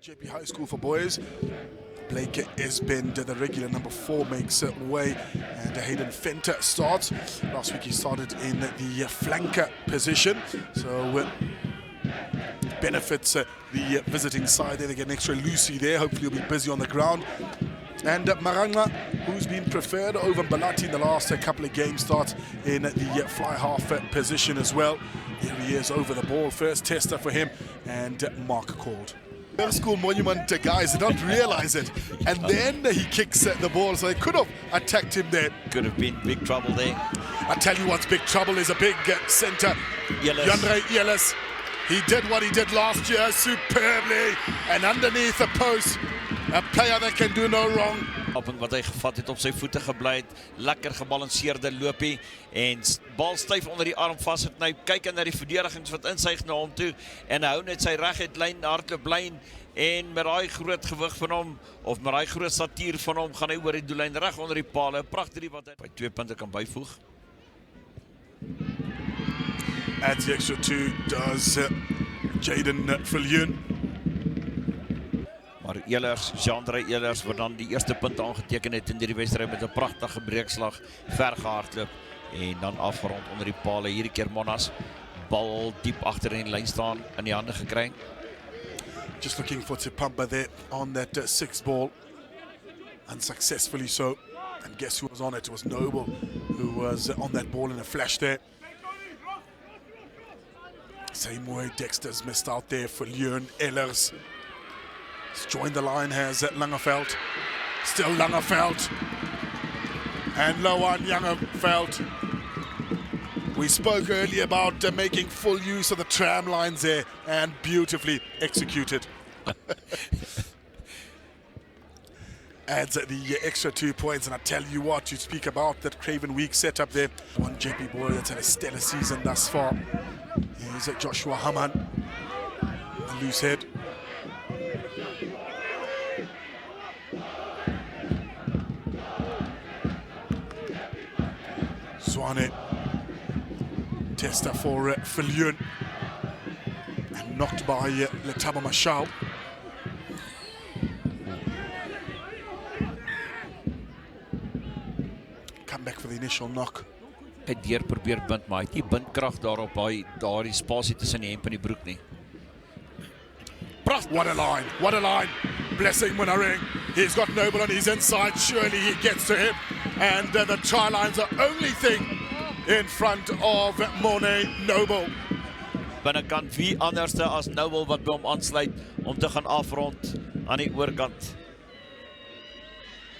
JP High School for boys. Blake Esbend, the regular number 4, makes way, and Hayden Fenter starts. Last week he started in the flanker position, so benefits the visiting side there. They get an extra Lucy there. Hopefully he'll be busy on the ground. And Maranga, who's been preferred over Balati in the last couple of games, starts in the fly half position as well. Here he is over the ball. First tester for him, and mark called. School monument guys, they don't realize it, and then he kicks the ball, so they could have attacked him there. Could have been big trouble there. I tell you what's big trouble is a big centre, Yandre Yellis. He did what he did last year superbly, and underneath the post, a player that can do no wrong. Wat hy gevat het, op sy voete gebly het, lekker gebalanseerde loopie en bal styf onder die arm vas het. Nou kyk na die verdedigings wat insuig na hom toe en hou net sy reguit lyn, hardloop lyn, en met daai groot gewig van hom of met daai groot statuur van hom gaan hy oor die doellyn reg onder die paal. 'n Pragtige wat hy by 2 punte kan byvoeg. Adds the extra 2 does Jaden Viljoen. Maar Jean-André Elers wat dan die eerste punt aangeteken het in die wedstryd met 'n pragtige breekslag, ver gehardloop en dan afgerond onder die pale. Hierdie keer Monas bal diep agter in die lyn staan in die hande gekry. Just looking for Tsipamba there on that 6th ball, unsuccessfully so. And guess who was on it? It was Noble who was on that ball in a flash there. Same way Dexter's missed out there for Leon Ellers. He's joined the line, has Langeveld. Still Langeveld. And Loan Langeveld. We spoke earlier about making full use of the tram lines there, and beautifully executed. Adds the extra 2 points, and I tell you what, you speak about that Craven Week setup there. One JP boy that's had a stellar season thus far. Here's Joshua Haman, a loose head. Swane, tester for Viljoen, and knocked by Letaba Mashal. Come back for the initial knock. Hy deur probeer bind, maar hy het nie bindkrag daarop daardie spasie tussen die hemp en die broek nie. What a line, what a line. Blessing Munaring. He's got Noble on his inside. Surely he gets to him. And the try line's the only thing in front of Monet Noble. Binnekant wie anderste as Noble wat by hom aansluit om te gaan afrond aan die oorkant.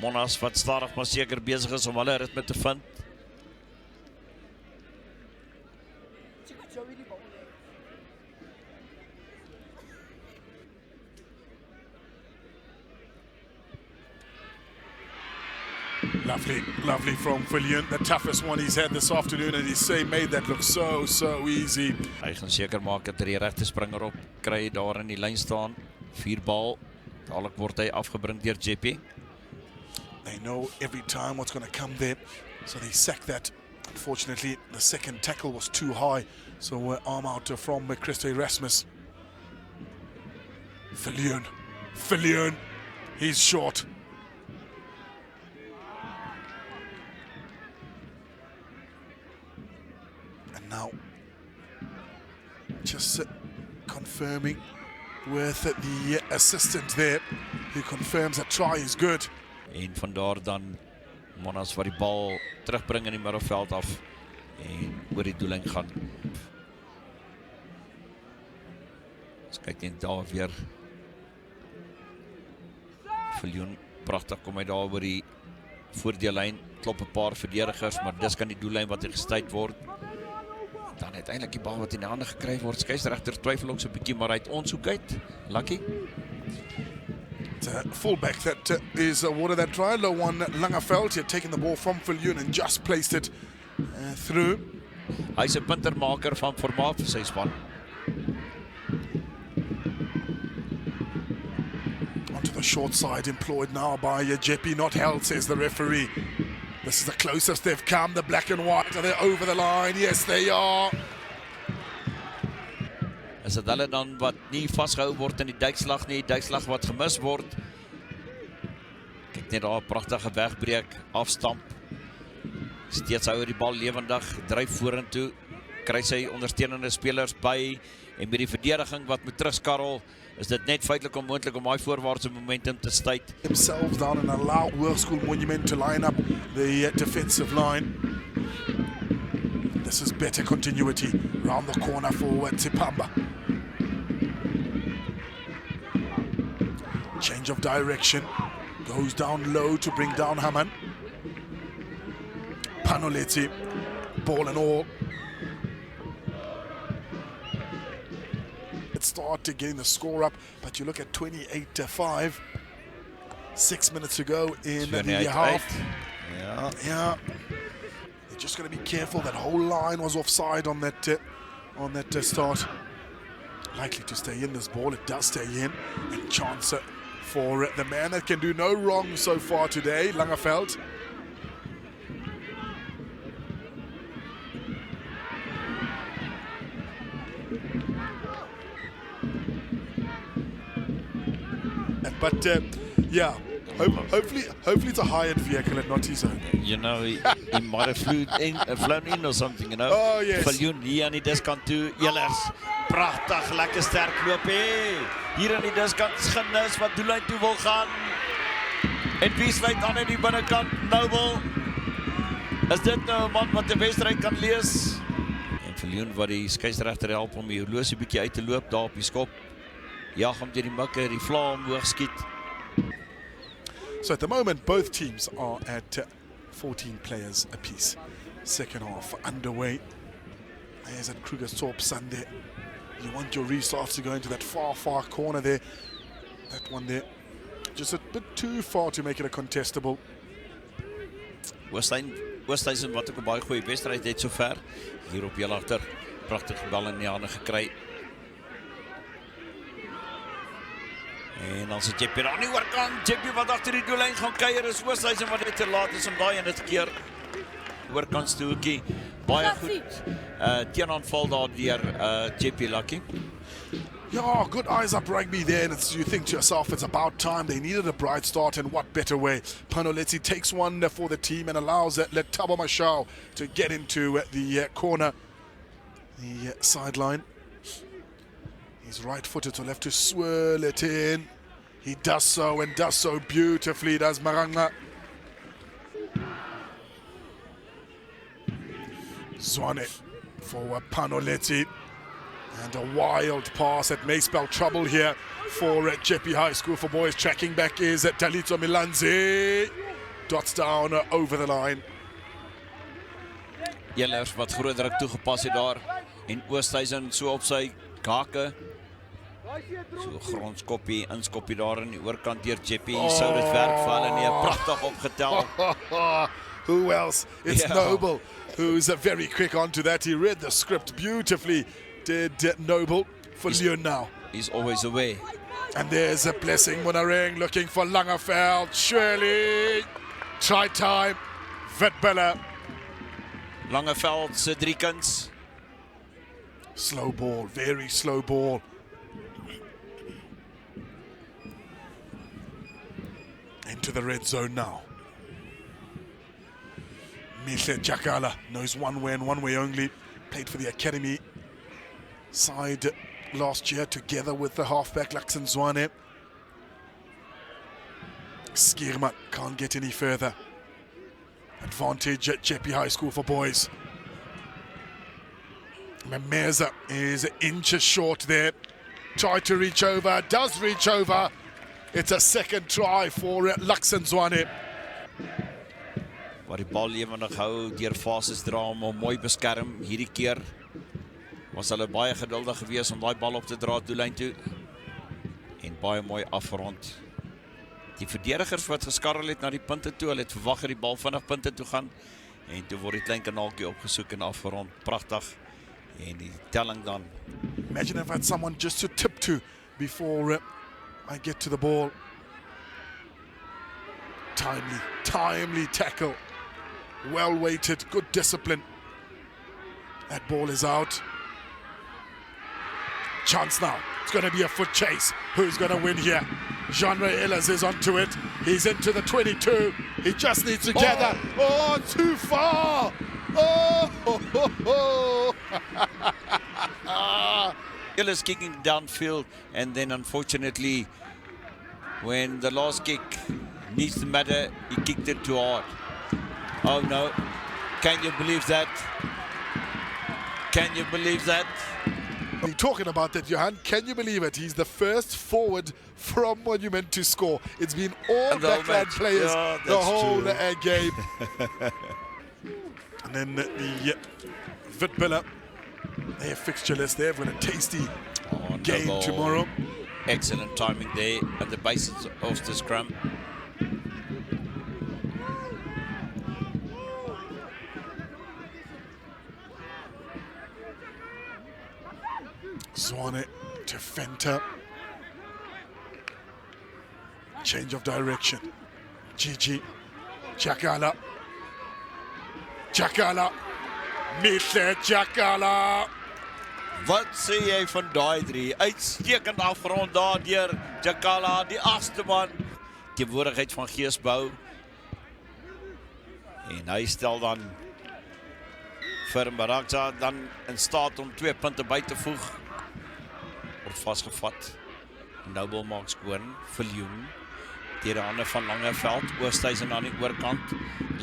Monas wat stadig maar seker besig is om hulle ritme te vind. Lovely, lovely from Viljoen. The toughest one he's had this afternoon, and he's made that look so easy. Hy gaan seker maak dat hy die regte springer op kry daar in die lyn staan. 4 bal. Dadelik word hy afgebring deur JP. They know every time what's going to come there, so they sack that. Unfortunately, the second tackle was too high, so we're arm out from Christo Erasmus. Viljoen, he's short. And now, just confirming with the assistant there, who confirms that try is good. En vandaar dan Monas wat die bal terugbring in die middelveld af en oor die doellyn gaan. Ons kyk net daar weer. Viljoen, pragtig kom hy daar oor die voordeellyn, klop 'n paar verdedigers, maar dis kan die doellyn wat hy gestuit word. Dan uiteindelik die bal wat in die hande gekry word. Skeieregter twyfel ook so 'n bietjie, maar hy het onsoek uit. Lucky. Fullback that is awarded that try. Loan Langeveld had taken the ball from Viljoen and just placed it through. Hy's 'n puntermaker van formaat vir sy span. Onto the short side, employed now by JP, not held, says the referee. This is the closest they've come, the black and white. Are they over the line? Yes, they are. is dit hulle dan wat nie vasgehou word in die duikslag nie, duikslag wat gemis word. Kyk net daar, pragtige wegbreek, afstamp. Steeds hou die bal lewendig, dryf vorentoe, kry sy ondersteunende spelers by en met die verdediging wat moet terugskarrel, is dit net feitelik onmoontlik om daai voorwaartse momentum te stuit. Themselves down and allow Hoërskool Monument to line up the defensive line. This is better continuity round the corner for Tsipamba. Change of direction, goes down low to bring down Haman. Panoleti, ball and all. It started getting the score up, but you look at 28-5, 6 minutes to go in the half. Yeah. They're just going to be careful. That whole line was offside on that start. Likely to stay in this ball. It does stay in. And chance for the man that can do no wrong so far today, Langeveld. But yeah, hopefully it's a hired vehicle and not his own. You know, he might have flown in or something, you know. Oh yes. Viljoen hier aan die diskant toe, Elers. Pragtig, lekker sterk loop hier aan die diskant Genus wat doellyn toe wil gaan. En wie sluit aan die binnekant? Noble. Is dit nou 'n man wat 'n wedstryd kan lees? En Viljoen wat die skeieregter help om die horlosie bietjie uit te loop daar op die skop. Ja, hom deur die mikke, die vlaam hoog skiet. So at the moment, both teams are at 14 players apiece. Second half underway. There's at Krugerstorp Sunday. You want your restarts to go into that far corner there. That one there, just a bit too far to make it a contestable. Oosthuizen wat ook 'n baie goeie wedstryd het sover. Hier op heel agter, pragtige bal in die hande gekry. En dan sit Jeppie aan die oorkant. Jeppie wat agter die doellyn gaan kuier is Oosthuizen wat net te laat is om daai in dit keer. Oorkant stoeltjie. Baie goed. Teenaanval daar deur Jeppie Lucky. Yeah, good eyes up rugby there, and you think to yourself, it's about time. They needed a bright start, and what better way? Panoleti takes one for the team and allows Letabo Mashao to get into the corner, the sideline. He's right-footed to left to swirl it in. He does so and does so beautifully, does Maranga. Zwane for Panoleti. And a wild pass that may spell trouble here for Jeppie High School for boys. Tracking back is Talito Milanzi. Dots down over the line. Elers wat groot druk toegepas het daar. En Oosthuizen so op sy kake. So grondskoppie, inskoppie daar in die oorkant deur Jeppie. Sou dit werk vir hulle nie. Pragtig opgetel. Who else? It's Noble, who's very quick onto that. He read the script beautifully. Did Noble for Leon now. He's always away. And there's a Blessing Munareng looking for Langeveld. Surely. Try time. Vetbella. Langeveld se driekens. Slow ball, very slow ball. Into the red zone now. Mihle Jakala knows one way and one way only. Played for the academy side last year together with the halfback Laxen Zwane. Skirma can't get any further. Advantage at Jeppie High School for boys. Memeza is inches short there. Tried to reach over, does reach over. It's a second try for Laxen Zwane. Waar die bal lewendig hou, deur fases dra hom mooi beskerm hierdie keer. Was hulle baie geduldig geweest om daai bal op te dra doellyn toe. En baie mooi afgerond. Die verdedigers wat geskarrel het na die punte toe, hulle het verwag dat die bal vinnig punte toe gaan. En toe word die klein kanaaltjie opgesoek en afgerond. Pragtig. En die telling dan. Imagine if I had someone just to tip to before I get to the ball. Timely tackle. Well weighted, good discipline. That ball is out. Chance now. It's going to be a foot chase. Who's going to win here? Jean-Ray Ellis is onto it. He's into the 22. He just needs to gather. Oh, too far. Oh, Ellis kicking downfield, and then unfortunately, when the last kick needs to matter, he kicked it too hard. Oh no. Can you believe that? Can you believe that? You're talking about that, Johan. Can you believe it? He's the first forward from Monument to score. It's been all And the whole backline match. players Yeah, the that's whole true. game. And then the Witbiller, their fixture list there. We've got a tasty game Noble. tomorrow. Excellent timing there at the basis of the scrum. Zwane to Venter. Change of direction. Gigi. Jakala. Jakala. Mr. Jakala. Wat sê jy van daai drie? Uitstekend afgerond daar deur Jakala, die agste man. Teenwoordigheid van Geesbou. En hy stel dan vir Barakza dan in staat om 2 punte by te voeg. Word vasgevat. Noble maak skoon vir Leon. Deur die hande van Langeveld, Oosthuizen aan die oorkant.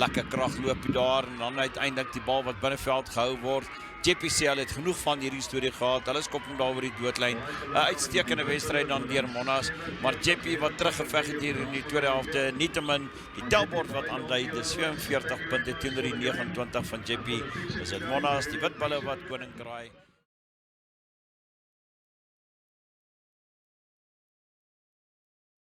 Lekker kragloopie daar en dan uiteindelik die bal wat binneveld gehou word. JPCL het genoeg van hierdie storie gehad. Hulle skop hom daar oor die doodlyn. 'n Uitstekende wedstryd dan deur Monas, maar JP wat teruggeveg het hier in die tweede helfte. Nietemin die tellbord wat aandui, dis 47 punte teenoor die 29 van JP. Dis dit Monas, die Witbulle wat koning kraai.